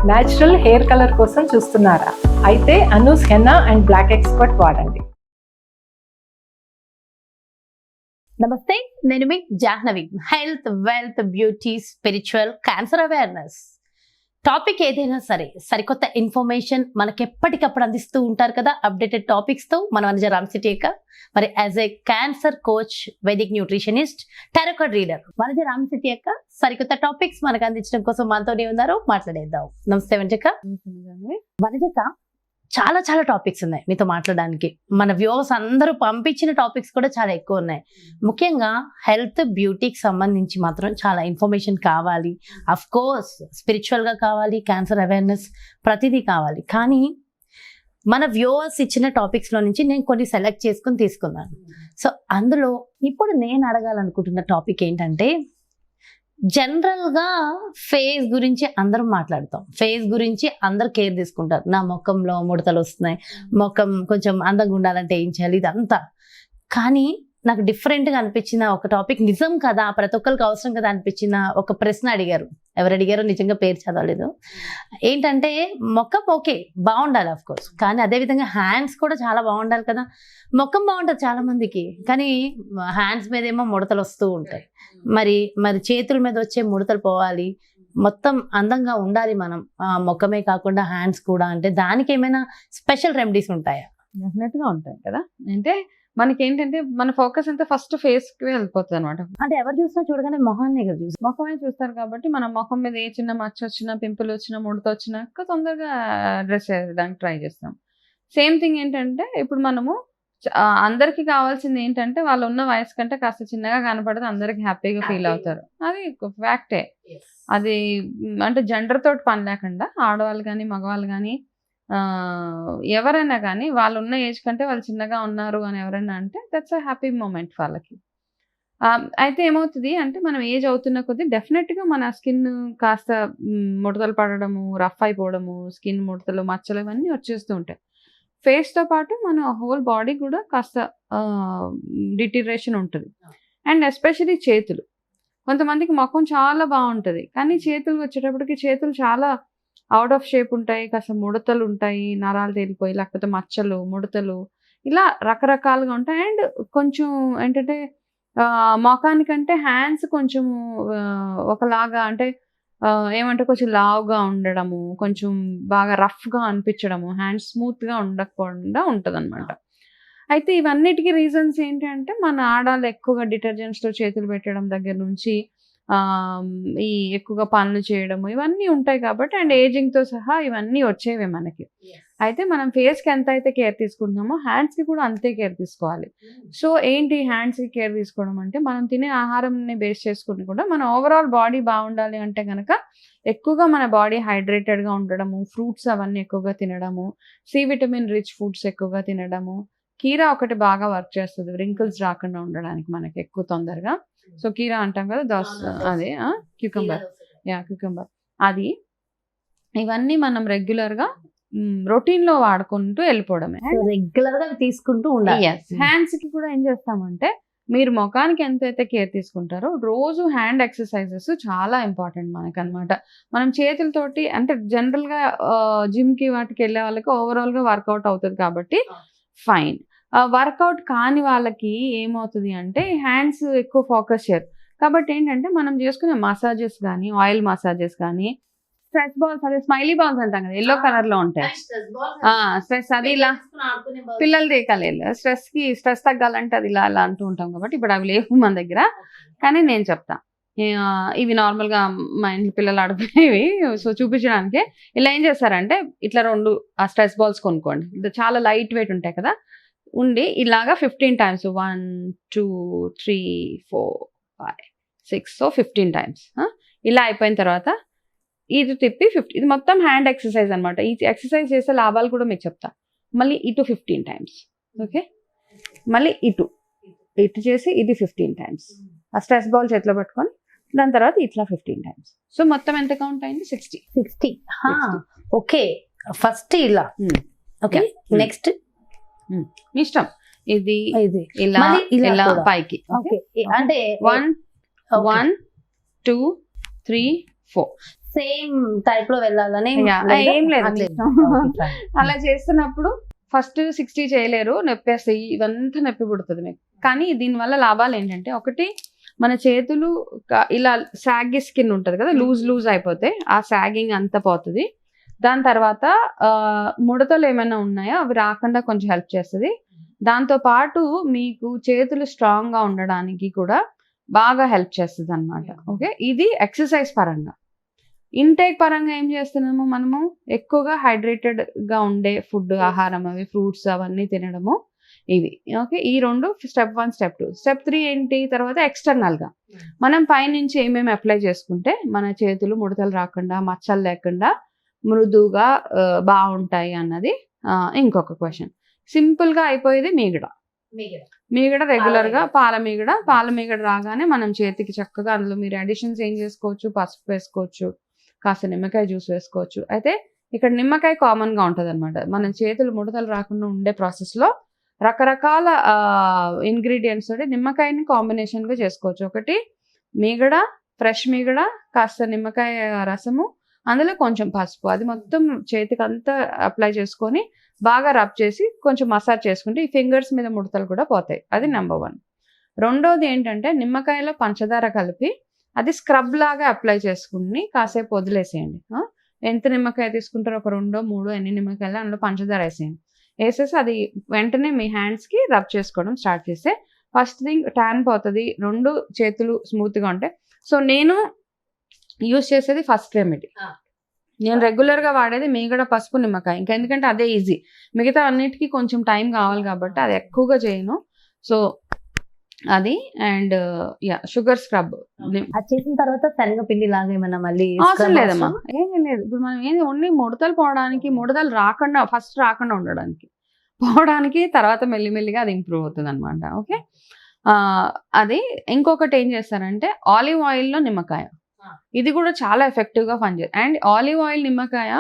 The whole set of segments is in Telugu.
న్యాచురల్ హెయిర్ కలర్ కోసం చూస్తున్నారా? అయితే Anoos henna and black expert వాడండి. నమస్తే, నేను మీ Jahnavi. Health, wealth, beauty, spiritual, cancer awareness topic ఏదైనా సరే సరికొత్త ఇన్ఫర్మేషన్ మనకి ఎప్పటికప్పుడు అందిస్తూ ఉంటారు కదా, అప్డేటెడ్ టాపిక్స్తో. మన వనజ రామశెట్టి మరి as a cancer coach, Vaidik nutritionist, tarot card reader Vanaja Ramasetti సరికొత్త టాపిక్స్ మనకు అందించడం కోసం మనతోనే ఉన్నారు. మాట్లాడేద్దాం. నమస్తే వనజక్క. వనజక్క, చాలా చాలా టాపిక్స్ ఉన్నాయి మీతో మాట్లాడడానికి. మన వ్యూవర్స్ అందరూ పంపించిన టాపిక్స్ కూడా చాలా ఎక్కువ ఉన్నాయి. ముఖ్యంగా హెల్త్, బ్యూటీకి సంబంధించి మాత్రం చాలా ఇన్ఫర్మేషన్ కావాలి. అఫ్ కోర్స్ స్పిరిచువల్గా కావాలి, క్యాన్సర్ అవేర్నెస్ ప్రతిదీ కావాలి. కానీ మన వ్యూవర్స్ ఇచ్చిన టాపిక్స్లో నుంచి నేను కొన్ని సెలెక్ట్ చేసుకుని తీసుకున్నాను. సో అందులో ఇప్పుడు నేను అడగాలనుకుంటున్న టాపిక్ ఏంటంటే, జనరల్గా ఫేస్ గురించి అందరం మాట్లాడతాం. ఫేస్ గురించి అందరు కేర్ తీసుకుంటారు. నా ముఖంలో ముడతలు వస్తున్నాయి, ముఖం కొంచెం అందంగా ఉండాలంటే ఏం చేయాలి, ఇదంతా. కానీ నాకు డిఫరెంట్గా అనిపించిన ఒక టాపిక్, నిజం కదా, ప్రతి ఒక్కరికి అవసరం కదా అనిపించిన ఒక ప్రశ్న అడిగారు. ఎవరు అడిగారో నిజంగా పేరు చదవలేదు. ఏంటంటే, ముఖం ఓకే బాగుండాలి ఆఫ్ కోర్స్, కానీ అదేవిధంగా హ్యాండ్స్ కూడా చాలా బాగుండాలి కదా. ముఖం బాగుంటుంది చాలా మందికి, కానీ హ్యాండ్స్ మీద ఏమో ముడతలు వస్తూ ఉంటాయి. మరి చేతుల మీద వచ్చే ముడతలు పోవాలి, మొత్తం అందంగా ఉండాలి మనం, ముఖమే కాకుండా హ్యాండ్స్ కూడా. అంటే దానికి ఏమైనా స్పెషల్ రెమెడీస్ ఉంటాయా? డెఫినెట్గా ఉంటాయి కదా. అంటే మనకి ఏంటంటే మన ఫోకస్ అంతా ఫస్ట్ ఫేస్ కి వెళ్ళిపోతుంది అనమాట. అంటే ఎవరు చూసినా చూడగానే మొహాన్ని కదా చూసి, ముఖమే చూస్తారు కాబట్టి మనం ముఖం మీద ఏ చిన్న మచ్చ వచ్చినా, పింపుల్ వచ్చినా, ముడత వచ్చినా తొందరగా అడ్రస్ చేయడానికి ట్రై చేస్తాం. సేమ్ థింగ్ ఏంటంటే, ఇప్పుడు మనము అందరికి కావాల్సింది ఏంటంటే, వాళ్ళు ఉన్న వయసు కంటే కాస్త చిన్నగా కనపడితే అందరికి హ్యాపీగా ఫీల్ అవుతారు. అది ఫ్యాక్టే. అది అంటే జెండర్ తోటి పని లేకుండా ఆడవాళ్ళు కానీ మగవాళ్ళు కానీ ఎవరైనా కానీ వాళ్ళు ఉన్న ఏజ్ కంటే వాళ్ళు చిన్నగా ఉన్నారు అని ఎవరైనా అంటే దట్స్ అ హ్యాపీ మూమెంట్ వాళ్ళకి. అయితే ఏమవుతుంది అంటే, మనం ఏజ్ అవుతున్న కొద్దీ డెఫినెట్గా మన స్కిన్ కాస్త ముడతలు పడడము, రఫ్ అయిపోవడము, స్కిన్ ముడతలు, మచ్చలు ఇవన్నీ వచ్చేస్తూ ఉంటాయి. ఫేస్తో పాటు మన హోల్ బాడీ కూడా కాస్త డిటీరియేషన్ ఉంటుంది. అండ్ ఎస్పెషలీ చేతులు. కొంతమందికి ముఖం చాలా బాగుంటుంది, కానీ చేతులు వచ్చేటప్పటికి చేతులు చాలా అవుట్ ఆఫ్ షేప్ ఉంటాయి, కాస్త ముడతలు ఉంటాయి, నరాలు తేలిపోయి, లేకపోతే మచ్చలు, ముడతలు, ఇలా రకరకాలుగా ఉంటాయి. అండ్ కొంచెం ఏంటంటే, ముఖానికంటే హ్యాండ్స్ కొంచెం ఒకలాగా, అంటే ఏమంటే కొంచెం లావుగా ఉండడము, కొంచెం బాగా రఫ్గా అనిపించడము, హ్యాండ్స్ స్మూత్గా ఉండకపోకుండా ఉంటుంది అనమాట. అయితే ఇవన్నిటికీ రీజన్స్ ఏంటి అంటే, మన ఆడాలు ఎక్కువగా డిటర్జెంట్స్తో చేతులు పెట్టడం దగ్గర నుంచి ఈ ఎక్కువగా పనులు చేయడము ఇవన్నీ ఉంటాయి కాబట్టి, అండ్ ఏజింగ్తో సహా ఇవన్నీ వచ్చేవే మనకి. అయితే మనం ఫేస్కి ఎంత అయితే కేర్ తీసుకుంటున్నామో హ్యాండ్స్కి కూడా అంతే కేర్ తీసుకోవాలి. సో ఏంటి హ్యాండ్స్కి కేర్ తీసుకోవడం అంటే, మనం తినే ఆహారంని బేస్ చేసుకుని కూడా మన ఓవరాల్ బాడీ బాగుండాలి అంటే కనుక ఎక్కువగా మన బాడీ హైడ్రేటెడ్గా ఉండడము, ఫ్రూట్స్ అవన్నీ ఎక్కువగా తినడము, సి విటమిన్ రిచ్ ఫుడ్స్ ఎక్కువగా తినడము. కీరా ఒకటి బాగా వర్క్ చేస్తుంది రింకిల్స్ రాకుండా ఉండడానికి మనకి ఎక్కువ తొందరగా. సో కీరా అంటాం కదా, అదే క్యూకంబర్, క్యూకంబర్ అది. ఇవన్నీ మనం రెగ్యులర్గా రొటీన్లో వాడుకుంటూ వెళ్ళిపోవడమే, రెగ్యులర్గా తీసుకుంటూ ఉండాలి. హ్యాండ్స్కి కూడా ఏం చేస్తామంటే, మీరు ముఖానికి ఎంతైతే కేర్ తీసుకుంటారో రోజు హ్యాండ్ ఎక్సర్సైజెస్ చాలా ఇంపార్టెంట్ మనకనమాట. మనం చేతులతోటి అంటే జనరల్గా జిమ్కి వాటికి వెళ్ళే వాళ్ళకి ఓవరాల్గా వర్కౌట్ అవుతుంది కాబట్టి ఫైన్. వర్కౌట్ కాని వాళ్ళకి ఏమవుతుంది అంటే, హ్యాండ్స్ ఎక్కువ ఫోకస్ చేయరు కాబట్టి ఏంటంటే, మనం చేసుకునే మసాజెస్ కానీ, ఆయిల్ మసాజెస్ కానీ, స్ట్రెస్ బాల్స్, అదే స్మైలీ బాల్స్ అంటాం కదా, ఎల్లో కలర్లో ఉంటాయి. స్ట్రెస్ అది ఇలా పిల్లలు తీకాలి, స్ట్రెస్ తగ్గాలంటే అది ఇలా అంటూ ఉంటాం కాబట్టి ఇప్పుడు అవి లేవు మన దగ్గర. కానీ నేను చెప్తా, ఇవి నార్మల్గా మా ఇంట్లో పిల్లలు ఆడుకునేవి. సో చూపించడానికి ఇలా ఏం చేస్తారంటే, ఇట్లా 2 స్ట్రెస్ బాల్స్ కొనుక్కోండి. చాలా లైట్ వెయిట్ ఉంటాయి కదా, ఉండి ఇలాగా 15 టైమ్స్ 1 2 3 4 5 6 సో 15 టైమ్స్ ఇలా అయిపోయిన తర్వాత ఇది తిప్పి 50. ఇది మొత్తం హ్యాండ్ ఎక్సర్సైజ్ అనమాట. ఈ ఎక్సర్సైజ్ చేసే లాభాలు కూడా మీకు చెప్తా. మళ్ళీ ఇటు 15 టైమ్స్, ఓకే, మళ్ళీ ఇటు చేసి ఇది 15 టైమ్స్. ఆ స్ట్రెస్ బాల్ చేతిలో పట్టుకొని దాని తర్వాత ఇట్లా 15 టైమ్స్. సో మొత్తం ఎంత కౌంట్ అయింది? 60. ఓకే, ఫస్ట్ ఇలా, ఓకే, నెక్స్ట్ ఇష్టం ఇది ఇలా ఇలా పైకి. అంటే 1 2 3 4 సేమ్ టైప్ లో వెళ్ళాలని ఏం లేదు. అలా చేస్తున్నప్పుడు ఫస్ట్ 60 చేయలేరు, నొప్పేస్తాయి, ఇదంతా నొప్పి పుడుతుంది మీకు. కానీ దీనివల్ల లాభాలు ఏంటంటే, ఒకటి మన చేతులు ఇలా సాగి స్కిన్ ఉంటుంది కదా, లూజ్ అయిపోతే ఆ సాగింగ్ అంతా పోతుంది. దాని తర్వాత ముడతలు ఏమైనా ఉన్నాయో అవి రాకుండా కొంచెం హెల్ప్ చేస్తుంది. దాంతో పాటు మీకు చేతులు స్ట్రాంగ్ గా ఉండడానికి కూడా బాగా హెల్ప్ చేస్తుంది అనమాట. ఓకే, ఇది ఎక్సర్సైజ్ పరంగా. ఇంటేక్ పరంగా ఏం చేస్తున్నాము, మనము ఎక్కువగా హైడ్రేటెడ్ గా ఉండే ఫుడ్, ఆహారం, అవి ఫ్రూట్స్ అవన్నీ తినడము, ఇవి. ఓకే, ఈ రెండు స్టెప్ 1, స్టెప్ 2. స్టెప్ 3 ఏంటి, తర్వాత ఎక్స్టర్నల్ గా మనం పైనుంచి ఏమేమి అప్లై చేసుకుంటే మన చేతులు ముడతలు రాకుండా, మచ్చలు లేకుండా మృదువుగా బాగుంటాయి అన్నది ఇంకొక క్వశ్చన్. సింపుల్ గా అయిపోయేది మీగడ రెగ్యులర్ గా పాల మీగడ రాగానే మనం చేతికి చక్కగా అందులో మీరు అడిషన్స్ ఏం చేసుకోవచ్చు, పసుపు వేసుకోవచ్చు, కాస్త నిమ్మకాయ జ్యూస్ వేసుకోవచ్చు. అయితే ఇక్కడ నిమ్మకాయ కామన్ గా ఉంటది అనమాట. మన చేతులు ముడతలు రాకుండా ఉండే ప్రాసెస్ లో రకరకాల ఇంగ్రీడియంట్స్ తోటి నిమ్మకాయని కాంబినేషన్ గా చేసుకోవచ్చు. ఒకటి మీగడ, ఫ్రెష్ మీగడ, కాస్త నిమ్మకాయ రసము, అందులో కొంచెం పసుపు, అది మొత్తం చేతికి అంతా అప్లై చేసుకొని బాగా రబ్ చేసి కొంచెం మసాజ్ చేసుకుంటే ఈ ఫింగర్స్ మీద ముడతలు కూడా పోతాయి. అది నెంబర్ 1. రెండోది ఏంటంటే, నిమ్మకాయలో పంచదార కలిపి అది స్క్రబ్ లాగా అప్లై చేసుకుని కాసేపు వదిలేసేయండి. ఎంత నిమ్మకాయ తీసుకుంటారో, ఒక 2, 3 ఎన్ని నిమ్మకాయలు, అందులో పంచదార వేసేసి అది వెంటనే మీ హ్యాండ్స్ కి రబ్ చేసుకోవడం స్టార్ట్ చేస్తే ఫస్ట్ థింగ్ ట్యాన్ పోతుంది, 2 చేతులు స్మూత్ గా ఉంటాయి. సో నేను యూజ్ చేసేది ఫస్ట్ రెమెడీ. నేను రెగ్యులర్ గా వాడేది మీగడ, పసుపు, నిమ్మకాయ. ఇంకా ఎందుకంటే అదే ఈజీ. మిగతా అన్నిటికీ కొంచెం టైం కావాలి కాబట్టి అది ఎక్కువగా చేయను. సో అది అండ్ షుగర్ స్క్రబ్. అది చేసిన తర్వాత శనగపిండి లాగా ఏమన్నా మళ్ళీ అవసరం లేదమ్మా, ఏం లేదు. ఇప్పుడు మనం ఏంది, ఓన్లీ ముడతలు పోవడానికి, ముడతలు రాకుండా ఫస్ట్ రాకుండా ఉండడానికి పోవడానికి, తర్వాత మెల్లిమెల్లిగా అది ఇంప్రూవ్ అవుతుంది అనమాట. ఓకే, అది ఇంకొకటి ఏం చేస్తారంటే ఆలివ్ ఆయిల్ లో నిమ్మకాయ, ఇది కూడా చాలా ఎఫెక్టివ్ గా పనిచేస్తుంది. అండ్ ఆలివ్ ఆయిల్, నిమ్మకాయ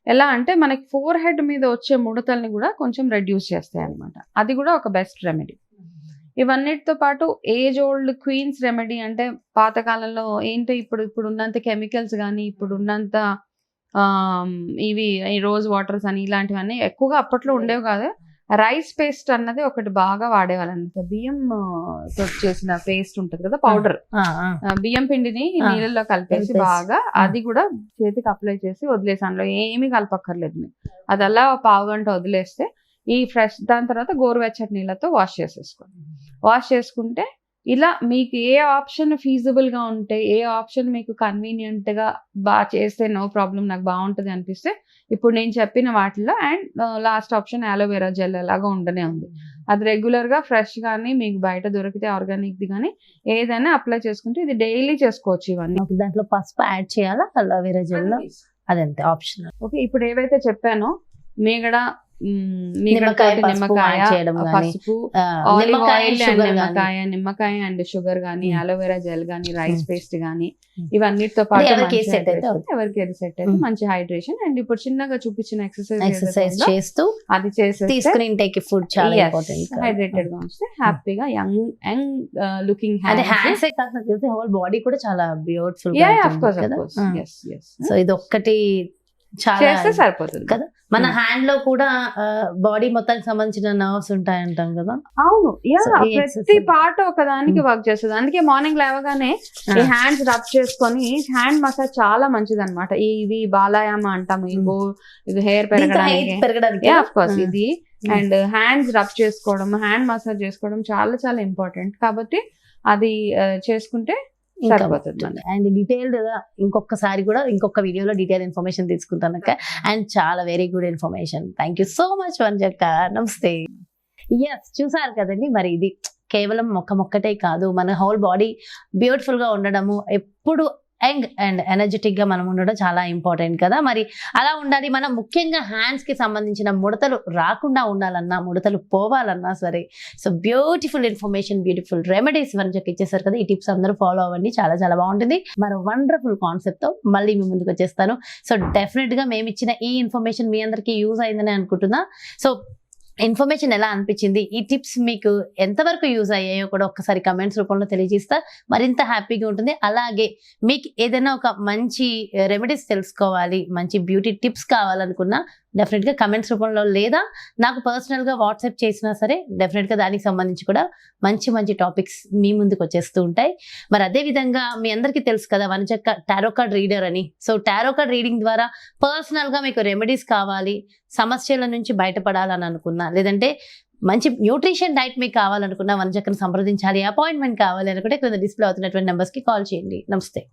ఎలా అంటే మనకి ఫోర్ హెడ్ మీద వచ్చే ముడతల్ని కూడా కొంచెం రెడ్యూస్ చేస్తాయి అనమాట. అది కూడా ఒక బెస్ట్ రెమెడీ. ఇవన్నిటితో పాటు ఏజ్ ఓల్డ్ క్వీన్స్ రెమెడీ అంటే, పాతకాలంలో ఏంటో ఇప్పుడు ఉన్నంత కెమికల్స్ కానీ, ఇప్పుడు ఉన్నంత ఇవి రోజ్ వాటర్స్ అని ఇలాంటివన్నీ ఎక్కువగా అప్పట్లో ఉండేవి కాదు. రైస్ పేస్ట్ అన్నది ఒకటి బాగా వాడేవాళ్ళంట. బియ్యం తో చేసిన పేస్ట్ ఉంటుంది కదా, పౌడర్, బియ్యం పిండిని నీళ్ళల్లో కలిపేసి బాగా అది కూడా చేతికి అప్లై చేసి వదిలేసి, అందులో ఏమీ కలపక్కర్లేదు మీరు, అది అలా 1/2 గంట వదిలేస్తే ఈ ఫ్రెష్, దాని తర్వాత గోరువెచ్చటి నీళ్ళతో వాష్ చేసేసుకోండి. వాష్ చేసుకుంటే ఇలా మీకు ఏ ఆప్షన్ ఫీజిబుల్ గా ఉంటే, ఏ ఆప్షన్ మీకు కన్వీనియంట్ గా బాగా చేస్తే నో ప్రాబ్లం, నాకు బాగుంటుంది అనిపిస్తే ఇప్పుడు నేను చెప్పిన వాటిలో, and last option aloe vera gel ఎలాగా ఉండనే ఉంది. అది రెగ్యులర్ గా ఫ్రెష్ గానీ మీకు బయట దొరికితే ఆర్గానిక్ ది కానీ ఏదైనా అప్లై చేసుకుంటే ఇది డైలీ చేసుకోవచ్చు. ఇవన్నీ దాంట్లో పసుపు యాడ్ చేయాలా, అలోవెరా జెల్ లో అదంతే ఆప్షన్. ఓకే, ఇప్పుడు ఏవైతే చెప్పానో మీగడ, నిమ్మకాయ, పసుపు, ఆలివ్ ఆయిల్, నిమ్మకాయ అండ్ షుగర్ గానీ, అలోవెరా జెల్ గానీ, రైస్ పేస్ట్ గానీ, ఇవన్నిటితో పాటు ఎవరికి ఏది సెట్ అయితే మంచి హైడ్రేషన్. అండ్ ఇప్పుడు చిన్నగా చూపించిన ఎక్సర్సైజ్ చేస్తూ అది తీసుకుని ఇంటేక్ ఫుడ్ చాలా ఇంపార్టెంట్. హైడ్రేటెడ్ గా ఉంటే హ్యాపీగా young looking hands whole body కూడా చాలా బ్యూటిఫుల్. సో ఇది ఒక్కటి చేస్తే సరిపోతుంది కదా. మన హ్యాండ్ లో కూడా బాడీ మొత్తానికి సంబంధించిన నర్వ్స్ ఉంటాయంటాం కదా. అవును, ప్రతి పార్ట్ ఒక దానికి వర్క్ చేస్తుంది. అందుకే మార్నింగ్ లేవగానే ఈ హ్యాండ్స్ రబ్ చేసుకొని, హ్యాండ్ మసాజ్ చాలా మంచిది అనమాట. ఇవి బాలాయామ అంటాము, ఇది హెయిర్ పెరగడానికి ఆఫ్ కోర్స్ ఇది. అండ్ హ్యాండ్స్ రబ్ చేసుకోవడం, హ్యాండ్ మసాజ్ చేసుకోవడం చాలా చాలా ఇంపార్టెంట్. కాబట్టి అది చేసుకుంటే అండ్ డీటెయిల్డ్ గా ఇంకొకసారి కూడా ఇంకొక వీడియోలో డీటెయిల్ ఇన్ఫర్మేషన్ తీసుకుంటాను అక్క. అండ్ చాలా very good information. Thank you so much వంజక్క. నమస్తే. ఎస్, చూసారు కదండి, మరి ఇది కేవలం మొక్కటే కాదు, మన హోల్ బాడీ బ్యూటిఫుల్ గా ఉండడము, ఎప్పుడు యంగ్ అండ్ ఎనర్జెటిక్ గా మనం ఉండడం చాలా ఇంపార్టెంట్ కదా. మరి అలా ఉండాలి. మనం ముఖ్యంగా హ్యాండ్స్ కి సంబంధించిన ముడతలు రాకుండా ఉండాలన్నా, ముడతలు పోవాలన్నా సరే, so beautiful information, beautiful remedies ఇవన్నీ ఇచ్చేసారు కదా. ఈ టిప్స్ అందరూ ఫాలో అవ్వండి, చాలా చాలా బాగుంటుంది. మరో వండర్ఫుల్ కాన్సెప్ట్ తో మళ్ళీ మీ ముందుకు వచ్చేస్తాను. సో డెఫినెట్ గా మేము ఇచ్చిన ఈ ఇన్ఫర్మేషన్ మీ అందరికీ యూజ్ అయిందని అనుకుంటున్నా. సో ఇన్ఫర్మేషన్ ఎలా అనిపించింది, ఈ టిప్స్ మీకు ఎంతవరకు యూజ్ అయ్యాయో కూడా ఒక్కసారి కమెంట్స్ రూపంలో తెలియజేస్తా మరింత హ్యాపీగా ఉంటుంది. అలాగే మీకు ఏదైనా ఒక మంచి రెమెడీస్ తెలుసుకోవాలి, మంచి బ్యూటీ టిప్స్ కావాలనుకున్నా డెఫినెట్గా కమెంట్స్ రూపంలో లేదా నాకు పర్సనల్గా వాట్సాప్ చేసినా సరే డెఫినెట్గా దానికి సంబంధించి కూడా మంచి మంచి టాపిక్స్ మీ ముందుకు వచ్చేస్తూ ఉంటాయి. మరి అదే విధంగా మీ అందరికీ తెలుసు కదా వనజక్క టారో కార్డ్ రీడర్ అని. సో టారో కార్డ్ రీడింగ్ ద్వారా పర్సనల్గా మీకు రెమెడీస్ కావాలి, సమస్యల నుంచి బయటపడాలని అనుకున్నా, లేదంటే మంచి న్యూట్రిషన్ డైట్ మీకు కావాలనుకున్నా వనజక్కను సంప్రదించాలి, అపాయింట్మెంట్ కావాలి అనుకుంటే ఇక్కడ డిస్ప్లే అవుతున్నటువంటి నెంబర్స్కి కాల్ చేయండి. నమస్తే.